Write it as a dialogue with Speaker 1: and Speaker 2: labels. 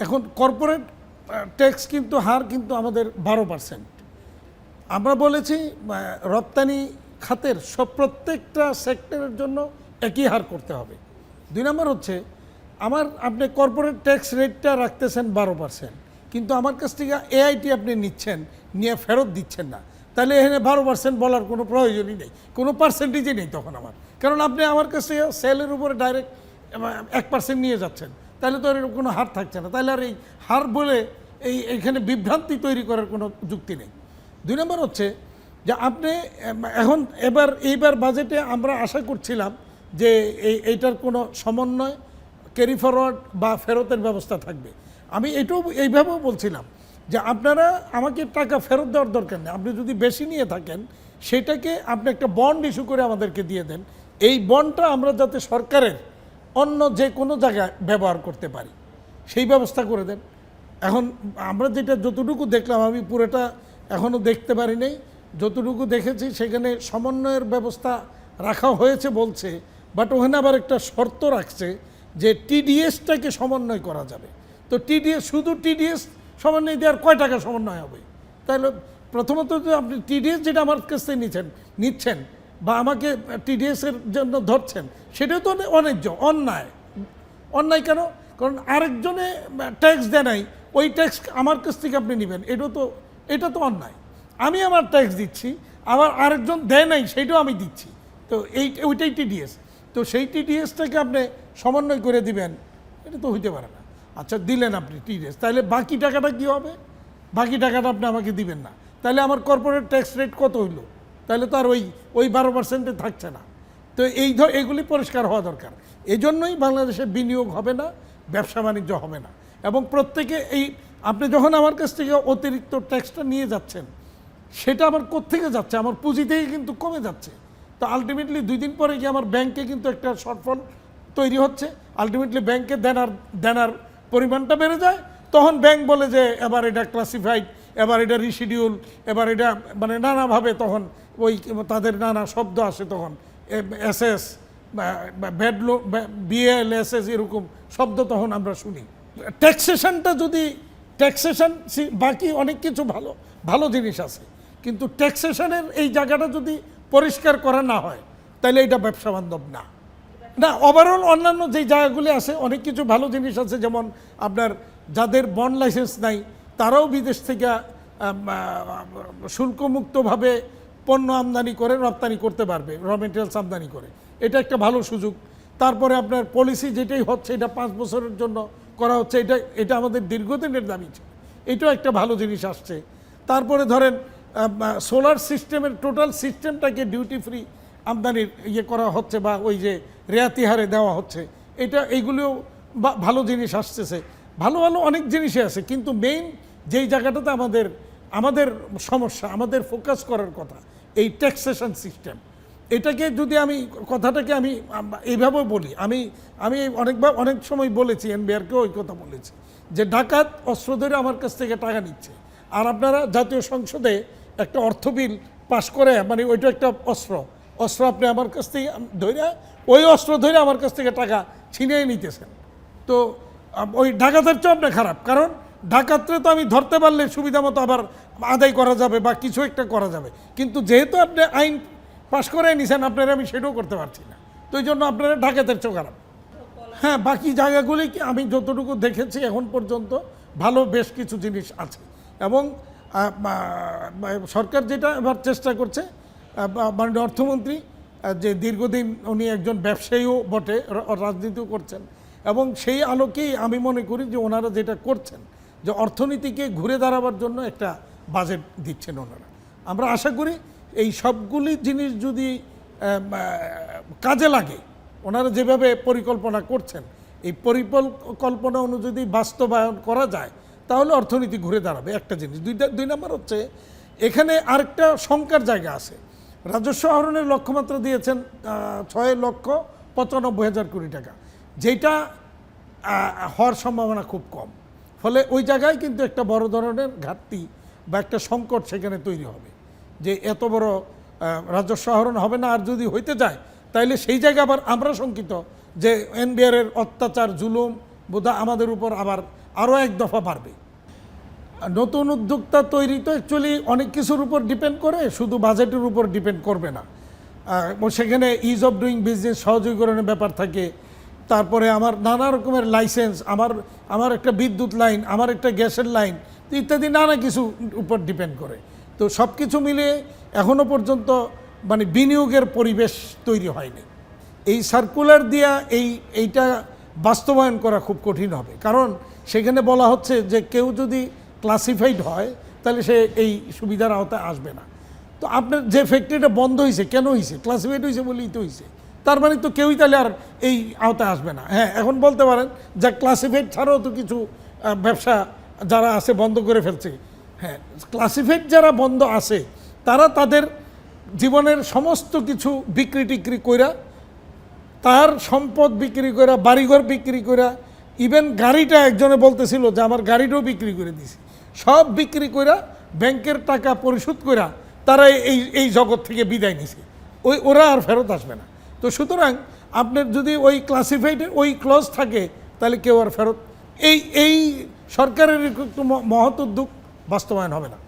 Speaker 1: এখন corporate tax কিন্তু হার কিন্তু আমাদের 12%। আমরা বলেছি রপ্তানি খাতের প্রত্যেকটা সেক্টরের জন্য একই হার করতে হবে। 2 নম্বর হচ্ছে আপনি কর্পোরেট ট্যাক্স রেটটা রাখতেছেন 12%, কিন্তু আমার কাছ থেকে এআইটি আপনি নিচ্ছেন, নিয়ে ফেরত দিচ্ছেন না, তাহলে এখানে 12% বলার কোনো প্রয়োজনই নেই, কোনো পার্সেন্টেজই নেই তখন আমার। কারণ আপনি আমার কাছ থেকে সেলের উপরে ডাইরেক্ট 1% নিয়ে যাচ্ছেন, তাহলে তো এর কোনো হার থাকছে না। তাহলে আর এই হার বলে এইখানে বিভ্রান্তি তৈরি করার কোনো যুক্তি নেই। 2 নম্বর হচ্ছে যে আপনি এখন এইবার বাজেটে আমরা আশা করছিলাম যে এইটার কোনো সমন্বয়, ক্যারি ফরওয়ার্ড বা ফেরতের ব্যবস্থা থাকবে। আমি এইভাবেও বলছিলাম যে আপনারা আমাকে টাকা ফেরত দেওয়ার দরকার নেই, আপনি যদি বেশি নিয়ে থাকেন সেটাকে আপনি একটা বন্ড ইস্যু করে আমাদেরকে দিয়ে দেন, এই বন্ডটা আমরা যাতে সরকারের অন্য যে কোনো জায়গায় ব্যবহার করতে পারি সেই ব্যবস্থা করে দেন। এখন আমরা যেটা যতটুকু দেখলাম, আমি পুরোটা এখনও দেখতে পারি নাই, যতটুকু দেখেছি সেখানে সমন্বয়ের ব্যবস্থা রাখা হয়েছে বলছে, বাট ওখানে আবার একটা শর্ত রাখছে যে টিডিএসটাকে সমন্বয় করা যাবে। তো শুধু টিডিএস সমন্বয় দেওয়ার কয় টাকা সমন্বয় হবে? তাহলে প্রথমত যে আপনি টিডিএস যেটা আমার কাছ থেকে নিচ্ছেন বা আমাকে টিডিএসের জন্য ধরছেন, সেটাও তো অন্যায্য, অন্যায় কেন? কারণ আরেকজনে ট্যাক্স দেয় নাই, ওই ট্যাক্স আমার কাছ থেকে আপনি নেবেন, এটা তো অন্যায়। আমি আমার ট্যাক্স দিচ্ছি, আবার আরেকজন দেয় নাই সেইটাও আমি দিচ্ছি, তো ওইটাই টিডিএস। তো সেই টিডিএসটাকে আপনি সমন্বয় করে দিবেন, এটা তো হইতে পারে না। আচ্ছা, দিলেন আপনি টিডিএস, তাহলে বাকি টাকাটা কী হবে? বাকি টাকাটা আপনি আমাকে দিবেন না, তাহলে আমার কর্পোরেট ট্যাক্স রেট কত হইল? তাহলে তো আর ওই 12%-এ থাকছে না। তো এইগুলি পরিষ্কার হওয়া দরকার। এই জন্যই বাংলাদেশে বিনিয়োগ হবে না, ব্যবসা বাণিজ্য হবে না। এবং প্রত্যেকে আপনি যখন আমার কাছ থেকে অতিরিক্ত ট্যাক্সটা নিয়ে যাচ্ছেন, সেটা আবার কোত্থেকে যাচ্ছে? আমার পুঁজি থেকে কিন্তু কমে যাচ্ছে। তো আলটিমেটলি 2 দিন পরে গিয়ে আমার ব্যাংকে কিন্তু একটা শর্টফল তৈরি হচ্ছে, আলটিমেটলি ব্যাংকে দেনার পরিমাণটা বেড়ে যায়। তখন ব্যাংক বলে যে এবার এটা ক্লাসিফাইড, এবার এটা রিশিডিউল, এবার এটা মানে নানাভাবে তখন তাদের নানা শব্দ আসে, তখন এসএস, ব্যাড লো, বিএল, এসএস, এরকম শব্দ তখন আমরা শুনি। ট্যাক্সেশন বাকি অনেক কিছু ভালো জিনিস আছে, কিন্তু ট্যাক্সেশনের এই জায়গাটা যদি পরিষ্কার করা না হয় তাহলে এটা ব্যবসা বান্ধব না। ওভারঅল অন্যান্য যে জায়গাগুলি আছে অনেক কিছু ভালো জিনিস আছে, যেমন আপনার যাদের বন্ড লাইসেন্স নাই তারাও বিদেশ থেকে শুল্কমুক্তভাবে পণ্য আমদানি করে রপ্তানি করতে পারবে, র মেটেরিয়ালস আমদানি করে, এটা একটা ভালো সুযোগ। তারপরে আপনার পলিসি যেটাই হচ্ছে এটা 5 বছরের জন্য করা হচ্ছে, এটা আমাদের দীর্ঘদিনের দাবি ছিল, এটাও একটা ভালো জিনিস আসছে। তারপরে ধরেন সোলার সিস্টেমের টোটাল সিস্টেমটাকে ডিউটি ফ্রি আমদানির করা হচ্ছে, বা ওই যে রেয়াতি হারে দেওয়া হচ্ছে, এইগুলিও ভালো জিনিস আসতেছে। ভালো অনেক জিনিসই আছে, কিন্তু মেইন যেই জায়গাটাতে আমাদের সমস্যা, আমাদের ফোকাস করার কথা, এই ট্যাক্সেশন সিস্টেম, কথাটাকে আমি এইভাবে বলি। আমি অনেক সময় বলেছি, এনবিআরকেও ওই কথা বলেছি, যে ডাকাত অস্ত্র ধরে আমার কাছ থেকে টাকা নিচ্ছে, আর আপনারা জাতীয় সংসদে একটা অর্থ বিল পাশ করে, মানে ওইটা একটা অস্ত্র আপনি আমার কাছ থেকে ওই অস্ত্র ধরে আমার কাছ থেকে টাকা ছিনিয়ে নিতেছেন। তো ওই ডাকাতের চেয়ে আপনি খারাপ, কারণ ডাকাতরে তো আমি ধরতে পারলে সুবিধা মতো আবার আদায় করা যাবে বা কিছু একটা করা যাবে, কিন্তু যেহেতু আপনি আইন পাশ করে নিছেন, আপনারা আমি সেটাও করতে পারছি না, তো এই জন্য আপনারা ডাকাতের চেয়ে খারাপ। হ্যাঁ, বাকি জায়গাগুলি আমি যতটুকু দেখেছি এখন পর্যন্ত ভালো বেশ কিছু জিনিস আছে, এবং সরকার যেটা এবার চেষ্টা করছে, মাননীয় অর্থমন্ত্রী যে দীর্ঘদিন উনি একজন ব্যবসায়ীও বটে, রাজনীতিও করছেন, এবং সেই আলোকেই আমি মনে করি যে ওনারা যেটা করছেন, যে অর্থনীতিকে ঘুরে দাঁড়াবার জন্য একটা বাজেট দিচ্ছেন ওনারা। আমরা আশা করি এই সবগুলি জিনিস যদি কাজে লাগে, ওনারা যেভাবে পরিকল্পনা করছেন, এই পরিকল্পনা অনুযায়ী বাস্তবায়ন করা যায়, তাহলে অর্থনীতি ঘুরে দাঁড়াবে, একটা জিনিস। 2 নম্বর হচ্ছে, এখানে আরেকটা শঙ্কার জায়গা আছে। রাজস্ব আহরণের লক্ষ্যমাত্রা দিয়েছেন 6,95,000 কোটি টাকা, যেটা হওয়ার সম্ভাবনা খুব কম। ফলে ওই জায়গায় কিন্তু একটা বড় ধরনের ঘাটতি বা একটা সংকট সেখানে তৈরি হবে, যে এত বড় রাজস্ব আহরণ হবে না, আর যদি হইতে যায় তাইলে সেই জায়গায় আবার আমরা শঙ্কিত যে এনবিআর-এর অত্যাচার, জুলুম বোধহয় আমাদের উপর আবার আরও এক দফা বাড়বে। নতুন উদ্যোক্তা তৈরি তো অ্যাকচুয়ালি অনেক কিছুর উপর ডিপেন্ড করে, শুধু বাজেটের উপর ডিপেন্ড করবে না। সেখানে ইজ অফ ডুইং বিজনেস সহযোগীকরণের ব্যাপার থাকে, তারপরে আমার নানা রকমের লাইসেন্স, আমার একটা বিদ্যুৎ লাইন, আমার একটা গ্যাসের লাইন ইত্যাদি নানা কিছু উপর ডিপেন্ড করে। তো সব কিছু মিলিয়ে এখনও পর্যন্ত মানে বিনিয়োগের পরিবেশ তৈরি হয়নি। এই সার্কুলার দিয়া এইটা বাস্তবায়ন করা খুব কঠিন হবে, কারণ সেখানে বলা হচ্ছে যে কেউ যদি ক্লাসিফাইড হয় তাহলে সে এই সুবিধার আওতায় আসবে না। তো আপনার যে ফ্যাক্টরিটা বন্ধ হয়েছে কেন হয়েছে? ক্লাসিফাইড হয়েছে বলেই তো হয়েছে, তার মানে তো কেউই তাহলে আর এই আওতায় আসবে না। হ্যাঁ, এখন বলতে পারেন যা ক্লাসিফাইড ছাড়াও তো কিছু ব্যবসা যারা আছে বন্ধ করে ফেলছে। হ্যাঁ, ক্লাসিফাইড যারা বন্ধ আছে তারা তাদের জীবনের সমস্ত কিছু বিক্রি টিক্রি কইরা, তার সম্পদ বিক্রি করা, বাড়িঘর বিক্রি করা, ইভেন গাড়িটা একজনে বলতেছিল যে আমার গাড়িটাও বিক্রি করে দিছি, সব বিক্রি কইরা ব্যাংকের টাকা পরিশোধ কইরা তারা এই জগৎ থেকে বিদায় নিছে। ওরা আর ফেরত আসবে না। তো সুতরাং আপনার যদি ওই ক্লাসিফাইডের ওই ক্লজ থাকে তাহলে কেউ আর ফেরত এই সরকারের একটু মহৎ উদ্যোগ বাস্তবায়ন হবে না।